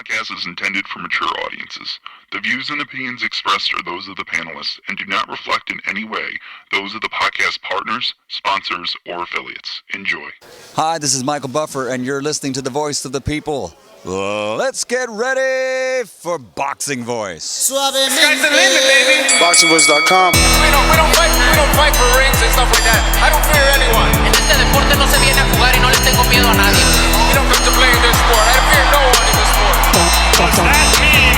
podcast is intended for mature audiences. The views and opinions expressed are those of the panelists and do not reflect in any way those of the podcast partners, sponsors, or affiliates. Enjoy. Hi, this is Michael Buffer, and you're listening to the Voice of the People. Let's get ready for Boxing Voice. Sky's the limit, baby. BoxingVoice.com. We don't fight for rings and stuff like that. I don't fear anyone. En este deporte no se viene a jugar y no le tengo miedo a nadie. You don't come to play in this sport. I fear no one in this sport. Does that mean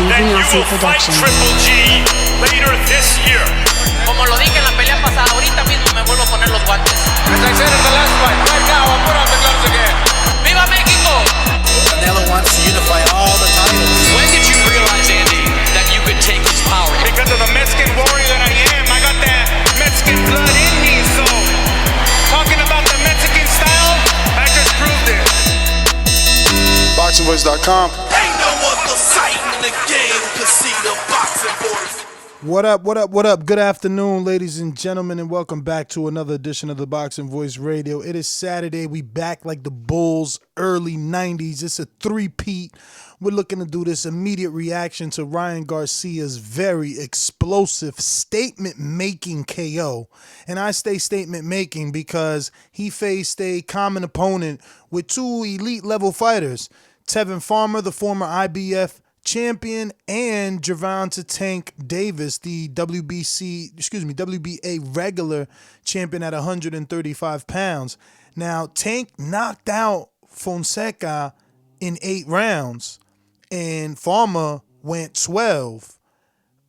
that you will fight Triple G later this year? Como lo dije en la pelea pasada, ahorita mismo me vuelvo a poner los guantes. As I said in the last fight, right now I'll put on the gloves again. ¡Viva México! Canelo wants to unify all the titles. When did you realize, Andy, that you could take his power? Because of the Mexican warrior that I am, I got that Mexican blood in me, so talking about the Mexican style, I just proved it. BoxingVoice.com. Ain't no other fight in the game can see the Boxing Voice. What up? Good afternoon, ladies and gentlemen, and welcome back to another edition of the Boxing Voice Radio. It is Saturday. We back like the Bulls early 90s. It's a three-peat. We're looking to do this immediate reaction to Ryan Garcia's very explosive statement-making KO. And I say statement-making because he faced a common opponent with two elite-level fighters, Tevin Farmer, the former IBF champion, and Gervonta Tank Davis, the WBA regular champion at 135 pounds. Now, Tank knocked out Fonseca in 8 rounds, and Farmer went 12,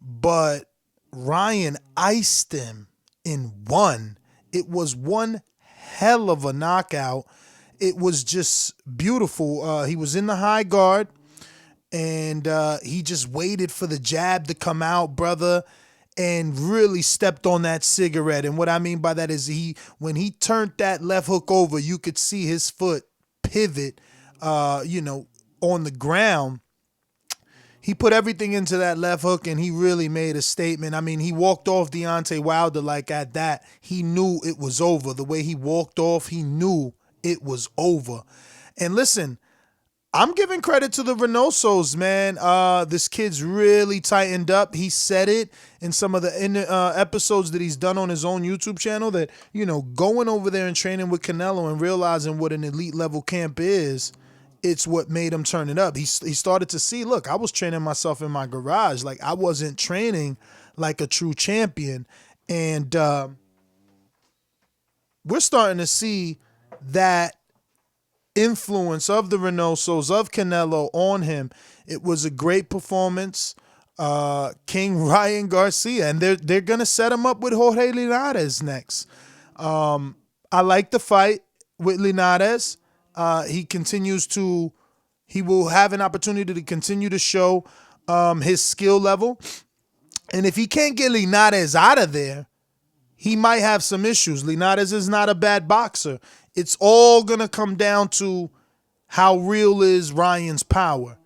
but Ryan iced him in 1. It was one hell of a knockout. It was just beautiful. He was in the high guard, and he just waited for the jab to come out, brother, and really stepped on that cigarette. And what I mean by that is when he turned that left hook over, you could see his foot pivot, on the ground. He put everything into that left hook, and he really made a statement. I mean, he walked off Deontay Wilder like at that. He knew it was over. The way he walked off, he knew it was over. And listen, I'm giving credit to the Reynosos, man. This kid's really tightened up. He said it in some of the episodes that he's done on his own YouTube channel that, going over there and training with Canelo and realizing what an elite level camp is, it's what made him turn it up. He started to see, look, I was training myself in my garage. Like, I wasn't training like a true champion. And we're starting to see that influence of the Reynosos, of Canelo on him. It was a great performance. King Ryan Garcia, and they're gonna set him up with Jorge Linares next. I like the fight with Linares. He will have an opportunity to continue to show his skill level. And if he can't get Linares out of there, he might have some issues. Linares is not a bad boxer. It's all going to come down to how real is Ryan's power.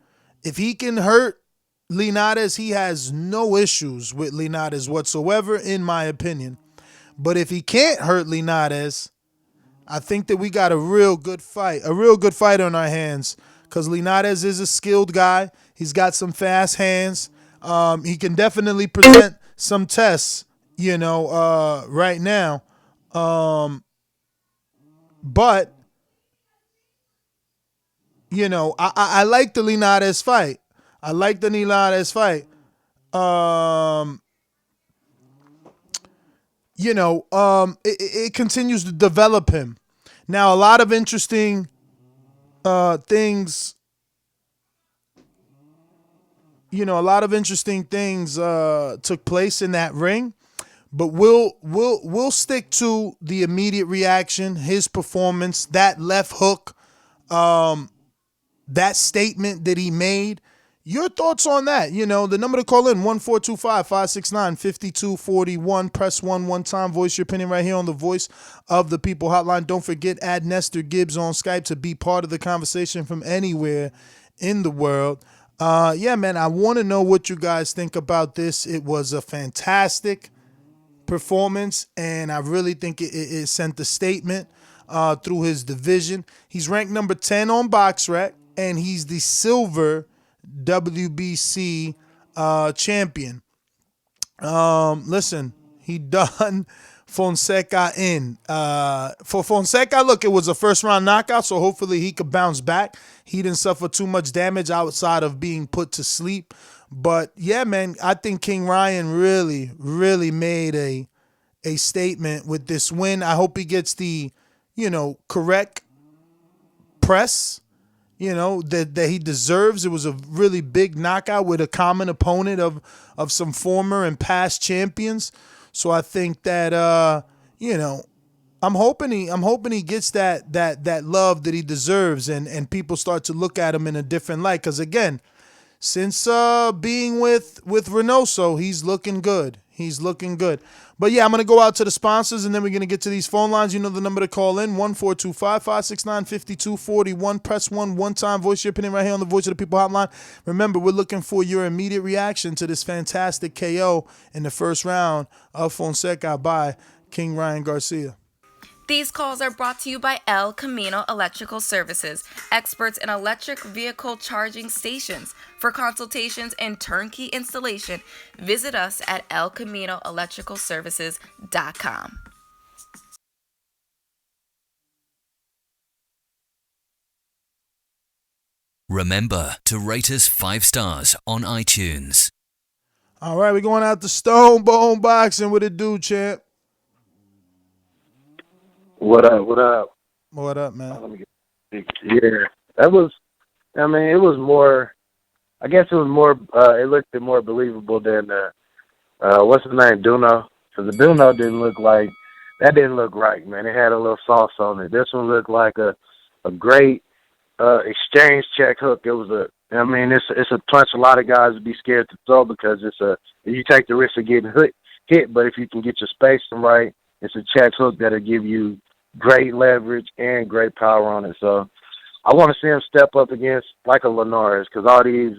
If he can hurt Linares, he has no issues with Linares whatsoever, in my opinion. But if he can't hurt Linares, I think that we got a real good fight on our hands, because Linares is a skilled guy. He's got some fast hands. He can definitely present some tests, right now. But, I like the Linares fight. It continues to develop him. Now, a lot of interesting things, took place in that ring. But we'll stick to the immediate reaction, his performance, that left hook, that statement that he made. Your thoughts on that? The number to call in, 1-425-569-5241. Press 1 one time. Voice your opinion right here on the Voice of the People hotline. Don't forget, add Nestor Gibbs on Skype to be part of the conversation from anywhere in the world. Man, I want to know what you guys think about this. It was a fantastic performance, and I really think it sent a statement through his division. He's ranked number 10 on BoxRec, and he's the silver WBC champion. Listen, he done Fonseca in. For Fonseca, look, it was a first round knockout, so hopefully he could bounce back. He didn't suffer too much damage outside of being put to sleep. But yeah, man, I think King Ryan really, really made a statement with this win. I hope he gets the, correct press, that he deserves. It was a really big knockout with a common opponent of some former and past champions. So I think that I'm hoping he gets that love that he deserves, and people start to look at him in a different light. Because again, since being with Reynoso, he's looking good. He's looking good. But yeah, I'm going to go out to the sponsors, and then we're going to get to these phone lines. You know the number to call in, 1-425-569-5241. Press 1 one time. Voice your opinion right here on the Voice of the People hotline. Remember, we're looking for your immediate reaction to this fantastic KO in the first round of Fonseca by King Ryan Garcia. These calls are brought to you by El Camino Electrical Services, experts in electric vehicle charging stations. For consultations and turnkey installation, visit us at elcaminoelectricalservices.com. Remember to rate us 5 stars on iTunes. All right, we're going out to Stone Bone Boxing. What it do, champ? What up? What up? What up, man? Yeah, it was more. I guess it was more. It looked more believable than what's his name, Duno. Because the Duno didn't look like that. Didn't look right, man. It had a little sauce on it. This one looked like a great exchange check hook. It was it's a punch a lot of guys would be scared to throw because you take the risk of getting hit. But if you can get your spacing right, it's a check hook that'll give you great leverage and great power on it. So I want to see him step up against like a Linares, because all these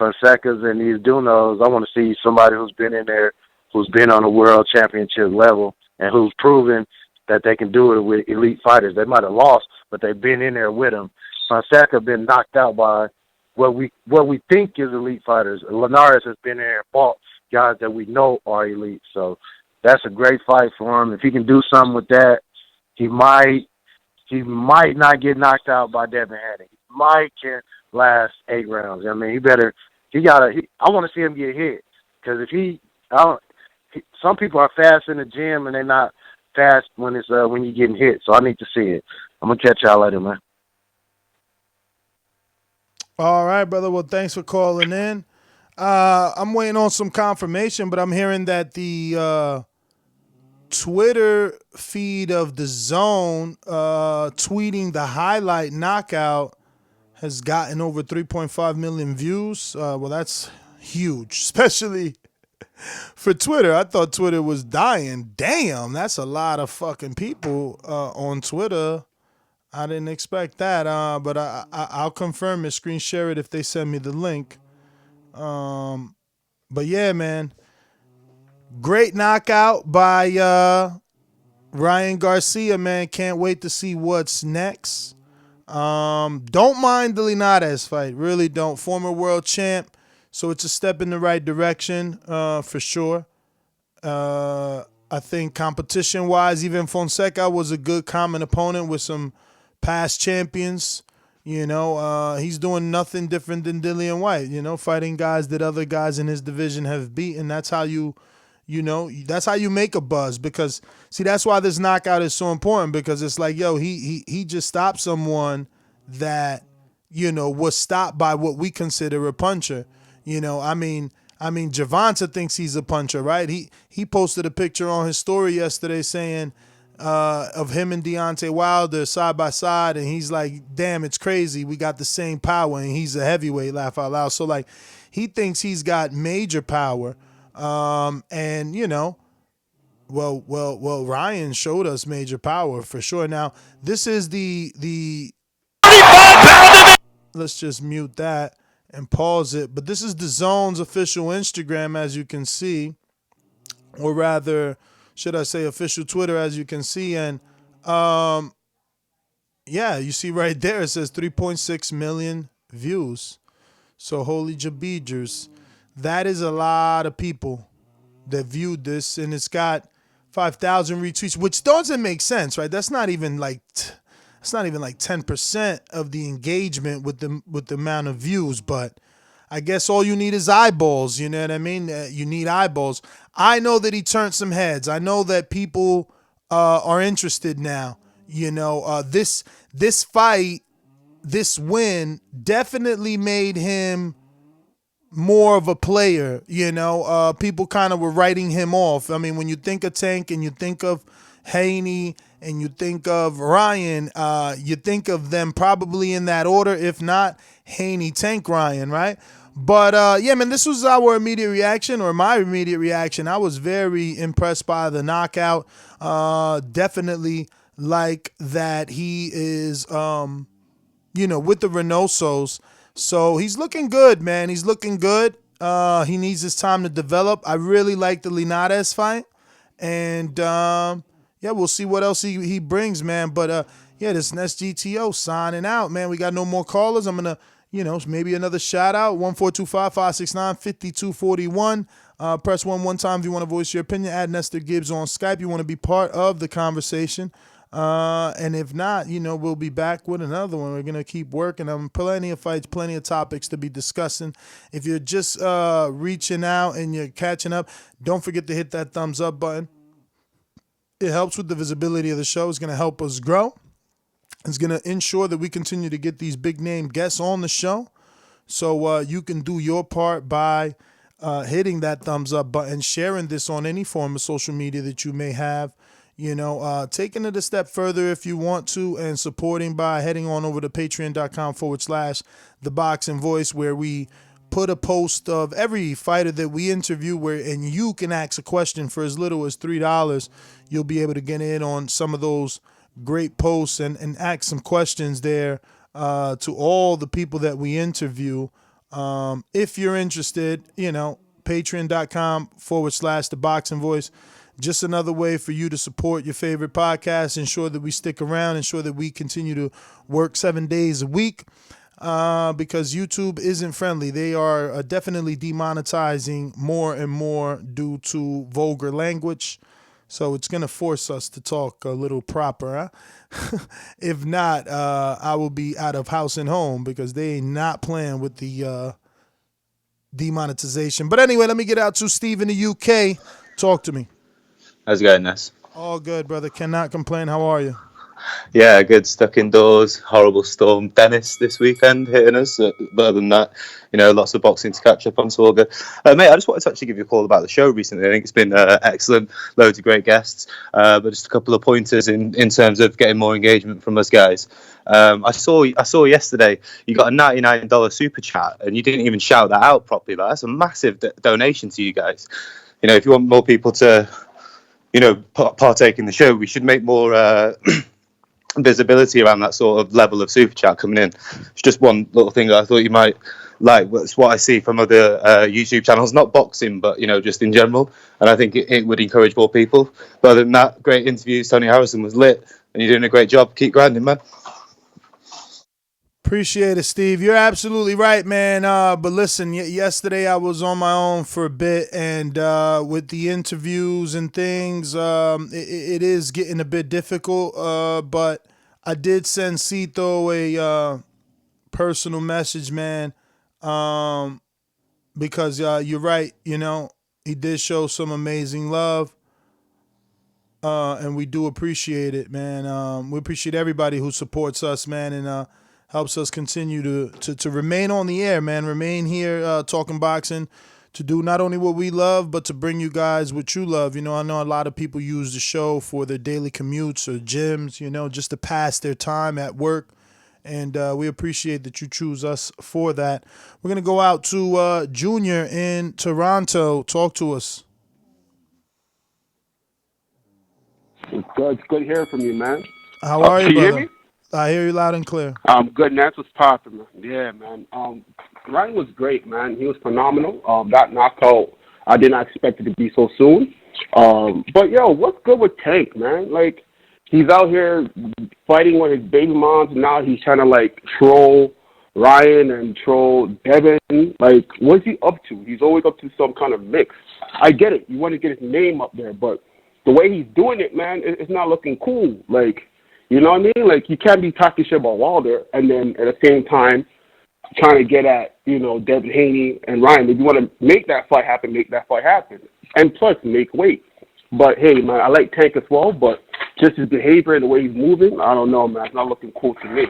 Fonsecas and these Dunos, I want to see somebody who's been in there, who's been on a world championship level, and who's proven that they can do it with elite fighters. They might have lost, but they've been in there with them. Fonseca been knocked out by what we think is elite fighters. Linares has been there and fought guys that we know are elite. So that's a great fight for him. If he can do something with that, he might not get knocked out by Devin Haney. He might can last 8 rounds. I mean, I want to see him get hit, because some people are fast in the gym and they're not fast when you're getting hit. So I need to see it. I'm gonna catch y'all later, man. All right, brother. Well, thanks for calling in. I'm waiting on some confirmation, but I'm hearing that the Twitter feed of Dazn tweeting the highlight knockout has gotten over 3.5 million views. Well, that's huge, especially for Twitter. I thought Twitter was dying. Damn, that's a lot of fucking people on Twitter. I didn't expect that, but I'll confirm it, screen share it if they send me the link. But yeah, man. Great knockout by Ryan Garcia, man. Can't wait to see what's next. Don't mind the Linares fight. Really don't. Former world champ. So it's a step in the right direction for sure. I think competition-wise, even Fonseca was a good common opponent with some past champions. He's doing nothing different than Dillian White, fighting guys that other guys in his division have beaten. That's how that's how you make a buzz, because see, that's why this knockout is so important, because it's like, he just stopped someone that, was stopped by what we consider a puncher. Gervonta thinks he's a puncher, right? He posted a picture on his story yesterday saying of him and Deontay Wilder side by side, and he's like, damn, it's crazy. We got the same power, and he's a heavyweight, laugh out loud. So, like, he thinks he's got major power. Ryan showed us major power for sure. Now, this is the let's just mute that and pause it. But this is DAZN's official Instagram, as you can see, or rather, should I say official Twitter, as you can see. And you see right there, it says 3.6 million views. So holy jabejers, that is a lot of people that viewed this, and it's got 5,000 retweets, which doesn't make sense, right? That's not even like 10% of the engagement with the amount of views, but I guess all you need is eyeballs. You know what I mean? You need eyeballs. I know that he turned some heads. I know that people are interested now. You know, this fight, this win definitely made him more of a player. You know, people kind of were writing him off. I mean, when you think of Tank and you think of Haney and you think of Ryan, you think of them probably in that order. If not, Haney, Tank, Ryan, right? But yeah, man, this was our immediate reaction, or my immediate reaction. I was very impressed by the knockout. Definitely like that he is, you know, with the Reynosos. So he's looking good, man. He's looking good. He needs his time to develop. I really like the Linares fight. And yeah, we'll see what else he brings, man. But yeah, this Nest GTO signing out, man. We got no more callers. I'm going to, you know, maybe another shout out. 1-425-569-5241. Press one time if you want to voice your opinion. Add Nestor Gibbs on Skype. You want to be part of the conversation. And if not, you know, we'll be back with another one. We're going to keep working. Plenty of fights, plenty of topics to be discussing. If you're just reaching out and you're catching up, don't forget to hit that thumbs up button. It helps with the visibility of the show. It's going to help us grow. It's going to ensure that we continue to get these big name guests on the show. So you can do your part by hitting that thumbs up button, sharing this on any form of social media that you may have. You know, taking it a step further if you want to, and supporting by heading on over to patreon.com/The Boxing Voice, where we put a post of every fighter that we interview, and you can ask a question for as little as $3. You'll be able to get in on some of those great posts and ask some questions there to all the people that we interview. If you're interested, you know, patreon.com/The Boxing Voice. Just another way for you to support your favorite podcast, ensure that we stick around, ensure that we continue to work 7 days a week, because YouTube isn't friendly. They are definitely demonetizing more and more due to vulgar language. So it's going to force us to talk a little proper. Huh? If not, I will be out of house and home, because they ain't not playing with the demonetization. But anyway, let me get out to Steve in the UK. Talk to me. How's it going, Ness? All good, brother. Cannot complain. How are you? Yeah, good. Stuck indoors. Horrible storm. Dennis this weekend hitting us. But other than that, you know, lots of boxing to catch up on, so all good. Mate, I just wanted to actually give you a call about the show recently. I think it's been excellent. Loads of great guests. But just a couple of pointers in terms of getting more engagement from us guys. I saw yesterday you got a $99 super chat, and you didn't even shout that out properly. Like, that's a massive donation to you guys. You know, if you want more people to, you know, partake in the show, we should make more visibility around that sort of level of super chat coming in. It's just one little thing that I thought you might like. It's what I see from other YouTube channels, not boxing, but, you know, just in general. And I think it would encourage more people. But other than that, great interviews. Tony Harrison was lit, and you're doing a great job. Keep grinding, man. Appreciate it, Steve. You're absolutely right, man. But listen, yesterday I was on my own for a bit, and with the interviews and things, it is getting a bit difficult. But I did send Cito a personal message, man, because you're right. You know, he did show some amazing love, and we do appreciate it, man. We appreciate everybody who supports us, man, and helps us continue to remain on the air, man. Remain here talking boxing, to do not only what we love, but to bring you guys what you love. You know, I know a lot of people use the show for their daily commutes or gyms, you know, just to pass their time at work. And we appreciate that you choose us for that. We're going to go out to Junior in Toronto. Talk to us. It's good hearing from you, man. How are you, can brother? You hear me? I hear you loud and clear. Good, and that's what's popping, man. Yeah, man. Ryan was great, man. He was phenomenal. That knockout, I did not expect it to be so soon. But, yo, what's good with Tank, man? Like, he's out here fighting with his baby moms, and now he's trying to, like, troll Ryan and troll Devin. Like, what's he up to? He's always up to some kind of mix. I get it. You want to get his name up there, but the way he's doing it, man, it's not looking cool. Like, you know what I mean? Like, you can't be talking shit about Wilder and then at the same time trying to get at, Devin Haney and Ryan. If you want to make that fight happen, make that fight happen. And plus, make weight. But, hey, man, I like Tank as well, but just his behavior and the way he's moving, I don't know, man. It's not looking cool to me.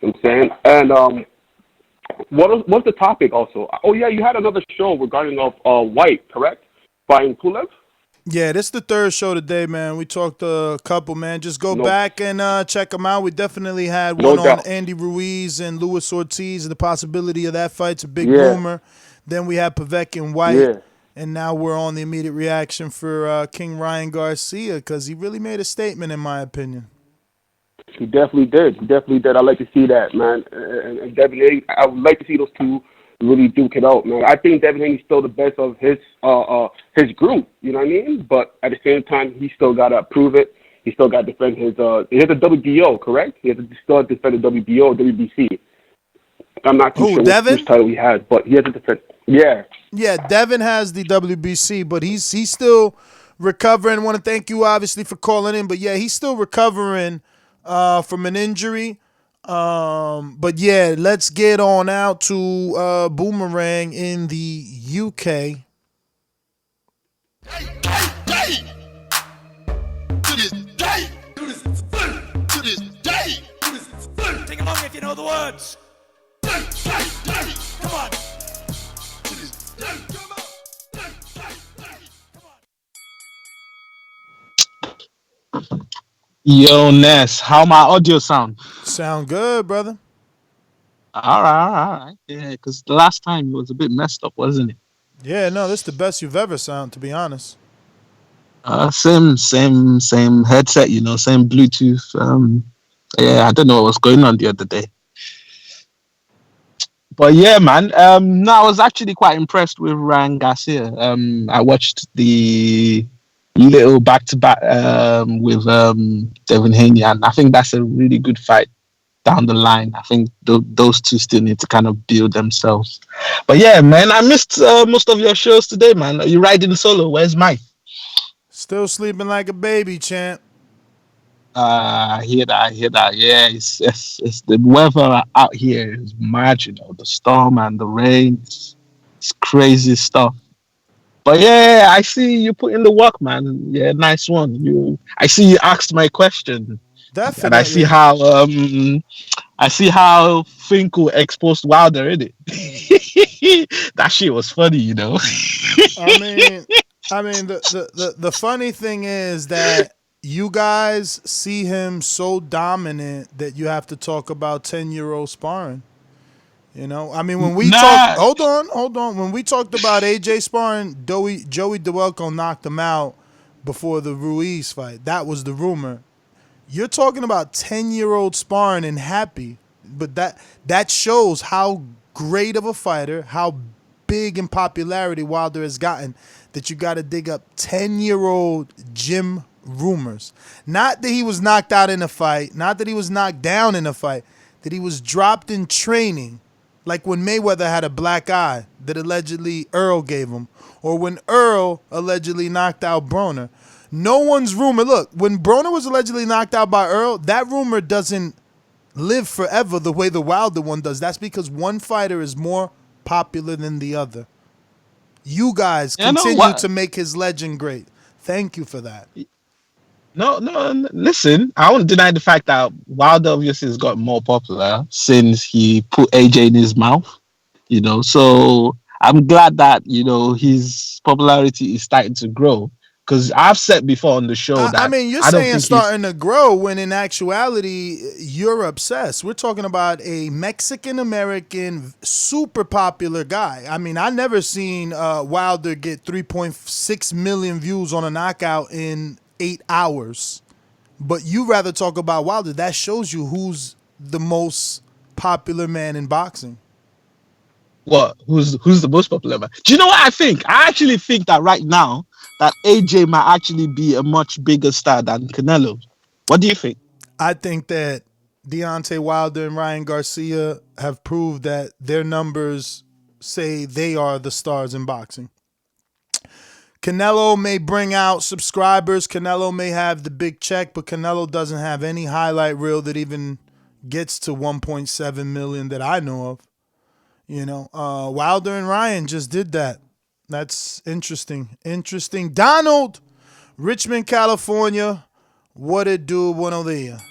You know what I'm saying? And what's the topic also? Oh, yeah, you had another show regarding White, correct? Fighting Pulev? Yeah, this is the third show today, man. We talked a couple, man. Just go back and check them out. We definitely had one on Andy Ruiz and Luis Ortiz. The possibility of that fight's a big rumor. Then we had Pavek and White. Yeah. And now we're on the immediate reaction for King Ryan Garcia because he really made a statement, in my opinion. He definitely did. I'd like to see that, man. And Devin Haney, I would like to see those two really duke it out, man. I think Devin Haney's still the best of his group, you know what I mean? But at the same time, he still got to prove it. He still got to defend his he has a WBO, correct? He has to still defend the WBO, WBC. I'm not too sure which title he has, but he has to defend. Yeah. Yeah, Devin has the WBC, but he's still recovering. Want to thank you, obviously, for calling in. But, yeah, he's still recovering from an injury. But, yeah, let's get on out to Boomerang in the UK. Sing along if you know the words. Come on. Yo, Ness, how my audio sound? Sound good, brother. All right. Yeah, because the last time it was a bit messed up, wasn't it? Yeah, no, this is the best you've ever sound, to be honest. Same headset, same Bluetooth. Yeah, I don't know what was going on the other day. But yeah, man. No, I was actually quite impressed with Ryan Garcia. I watched the little back-to-back with Devin Haney, and I think that's a really good fight down the line. I think those two still need to kind of build themselves. But yeah, man, I missed most of your shows today, man. Are you riding solo? Where's Mike? Still sleeping like a baby, champ. I hear that. Yeah, it's the weather out here is marginal. The storm and the rain, it's crazy stuff. But yeah, I see you put in the work, man. Yeah, nice one. I see you asked my question. Definitely. And I see how Finkel exposed Wilder, innit? That shit was funny, I mean, the funny thing is that you guys see him so dominant that you have to talk about 10-year-old sparring. I mean, when we talked, hold on. When we talked about AJ sparring, Joey DeWelko knocked him out before the Ruiz fight. That was the rumor. You're talking about 10-year-old sparring and happy, but that shows how great of a fighter, how big in popularity Wilder has gotten, that you got to dig up 10-year-old gym rumors. Not that he was knocked out in a fight, not that he was knocked down in a fight, that he was dropped in training. Like when Mayweather had a black eye that allegedly Earl gave him, or when Earl allegedly knocked out Broner. No one's rumor. Look, when Broner was allegedly knocked out by Earl, that rumor doesn't live forever the way the Wilder one does. That's because one fighter is more popular than the other. You guys continue to make his legend great. Thank you for that. No, listen, I won't deny the fact that Wilder obviously has got more popular since he put AJ in his mouth, so I'm glad that, his popularity is starting to grow, because I've said before on the show that... I mean, you're saying starting to grow when in actuality, you're obsessed. We're talking about a Mexican-American super popular guy. I mean, I never seen Wilder get 3.6 million views on a knockout in 8 hours, but you rather talk about Wilder. That shows you who's the most popular man in boxing. What? Who's the most popular man? Do you know what I think? I actually think that right now that AJ might actually be a much bigger star than Canelo. What do you think? I think that Deontay Wilder and Ryan Garcia have proved that their numbers say they are the stars in boxing. Canelo may bring out subscribers. Canelo may have the big check, but Canelo doesn't have any highlight reel that even gets to 1.7 million that I know of. Wilder and Ryan just did that. That's interesting. Donald, Richmond, California. What it do? Buenos dias.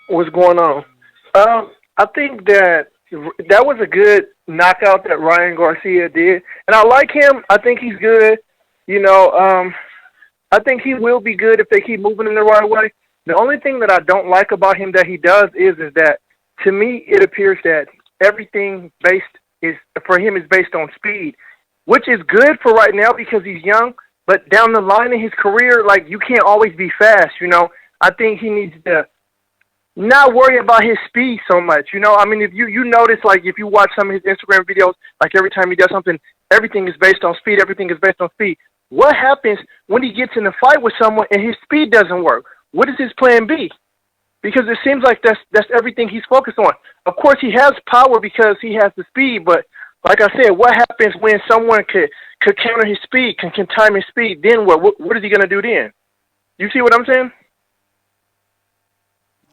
What's going on? I think that was a good knockout that Ryan Garcia did, and I like him. I think he's good. I think he will be good if they keep moving in the right way. The only thing that I don't like about him that he does is that, to me, it appears that everything for him is based on speed, which is good for right now because he's young. But down the line in his career, like, you can't always be fast. I think he needs to not worry about his speed so much. If you notice, like, if you watch some of his Instagram videos, like, every time he does something, everything is based on speed. Everything is based on speed. What happens when he gets in a fight with someone and his speed doesn't work? What is his plan B? Because it seems like that's everything he's focused on. Of course, he has power because he has the speed, but like I said, what happens when someone could counter his speed, can time his speed? Then what? What is he going to do then? You see what I'm saying?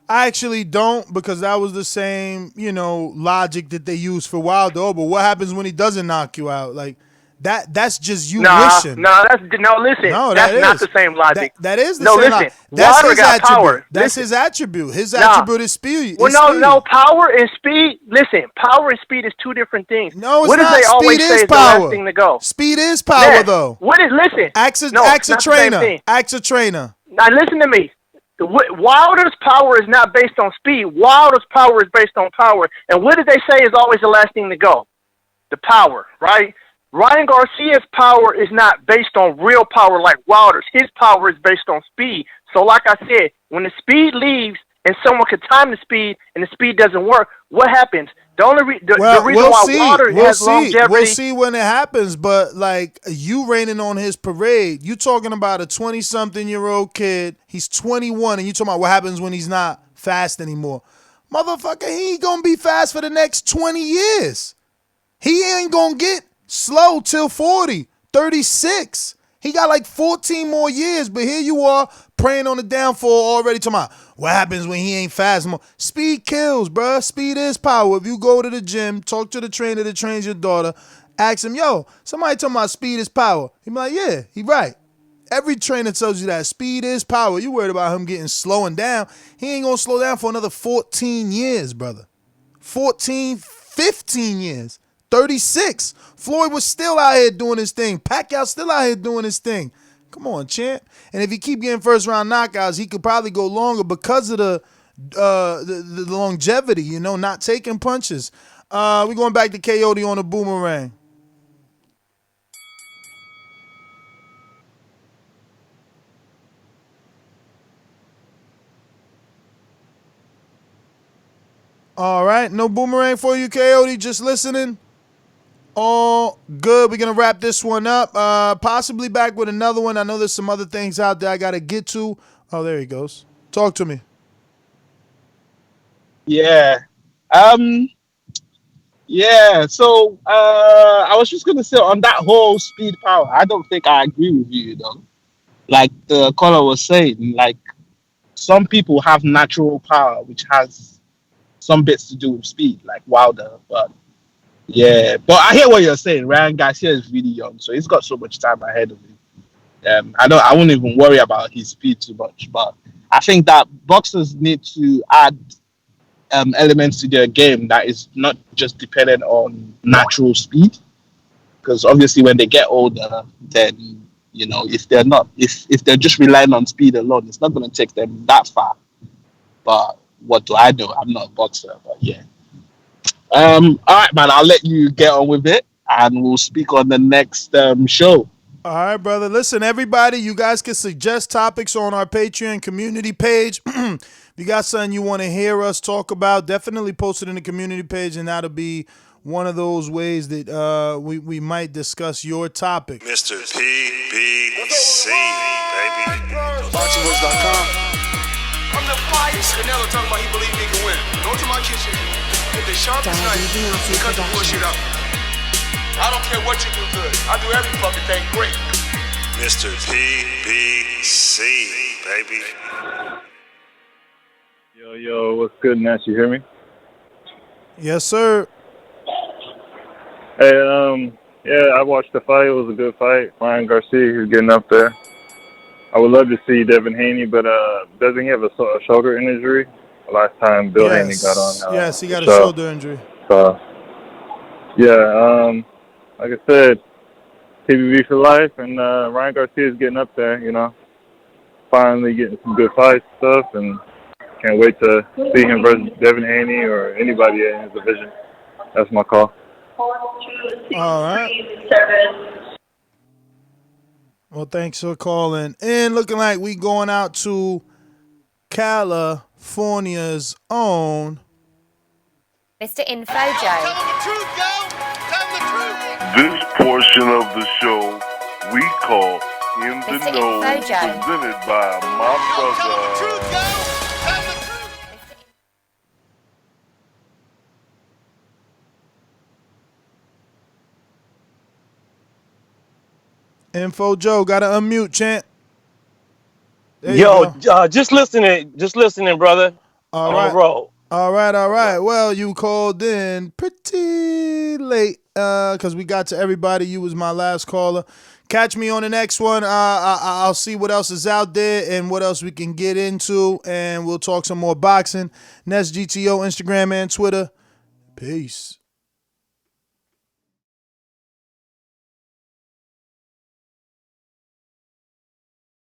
I actually don't, because that was the same, logic that they use for Wilder. But what happens when he doesn't knock you out? Like, that's just you wishing. Listen. No, that's not the same logic. That is the same logic. That's Wilder got power. That's his attribute. His attribute is speed. No, power and speed. Listen, power and speed is two different things. No, it's what not. What do they always speed say is is power. the last thing to go? Speed is power, though. Listen. Ask a trainer. Ask a trainer. Now listen to me. Wilder's power is not based on speed. Wilder's power is based on power. And what did they say is always the last thing to go? The power, right? Ryan Garcia's power is not based on real power like Wilder's. His power is based on speed. So like I said, when the speed leaves and someone can time the speed and the speed doesn't work, what happens? The reason why Wilder has longevity... We'll see when it happens, but like you raining on his parade, you talking about a 20-something-year-old kid, he's 21, and you talking about what happens when he's not fast anymore. Motherfucker, he ain't gonna be fast for the next 20 years. He ain't gonna get slow till 40, 36. He got like 14 more years, but here you are praying on the downfall already. Talking about what happens when he ain't fast more. Speed kills, bruh. Speed is power. If you go to the gym, talk to the trainer that trains your daughter, ask him, yo, somebody talking about speed is power. He be like, yeah, he right. Every trainer tells you that speed is power. You worried about him slowing down. He ain't gonna slow down for another 14 years, brother. 14, 15 years. 36. Floyd was still out here doing his thing. Pacquiao still out here doing his thing. Come on, champ. And if he keep getting first round knockouts, he could probably go longer because of the longevity, not taking punches. We're going back to Coyote on the boomerang. All right, no boomerang for you, Coyote. Just listening. All good. We're going to wrap this one up. Possibly back with another one. I know there's some other things out there I got to get to. Oh, there he goes. Talk to me. Yeah. So I was just going to say on that whole speed power, I don't think I agree with you, Like the caller was saying, like some people have natural power, which has some bits to do with speed, like Wilder, but yeah, but I hear what you're saying. Ryan Garcia is really young, so he's got so much time ahead of him. I won't even worry about his speed too much, but I think that boxers need to add elements to their game that is not just dependent on natural speed. Because obviously, when they get older, then if they're just relying on speed alone, it's not going to take them that far. But what do I know? I'm not a boxer, but yeah. All right, man, I'll let you get on with it and we'll speak on the next show. All right, brother. Listen, everybody, you guys can suggest topics on our Patreon community page. If you got something you want to hear us talk about, definitely post it in the community page, and that'll be one of those ways that we might discuss your topic. Mr. PBC, baby. BoxingVoice.com. the fights. Canelo talking about he believe he can win. Go to my kitchen, get the sharpest knife, and cut the bullshit out. I don't care what you do good. I do every fucking thing great. Mr. PBC, baby. Yo, what's good, Nash? You hear me? Yes, sir. Hey, yeah, I watched the fight. It was a good fight. Ryan Garcia, he's getting up there. I would love to see Devin Haney, but doesn't he have a shoulder injury? Last time Bill Haney got on. Yes, he got a shoulder injury. So, yeah, like I said, TBV for life, and Ryan Garcia is getting up there, you know. Finally getting some good fights and stuff, and can't wait to see him versus Devin Haney or anybody in his division. That's my call. All right. Well, thanks for calling. And looking like we going out to California's own Mr. Info Joe. This portion of the show we call In the Mr. Know, Info Joe. presented by my brother. Info Joe. Gotta unmute, champ. There Yo, just listening, brother. All on right. the road. All right. Well, you called in pretty late because we got to everybody. You was my last caller. Catch me on the next one. I'll see what else is out there and what else we can get into, and we'll talk some more boxing. Nest GTO, Instagram and Twitter. Peace.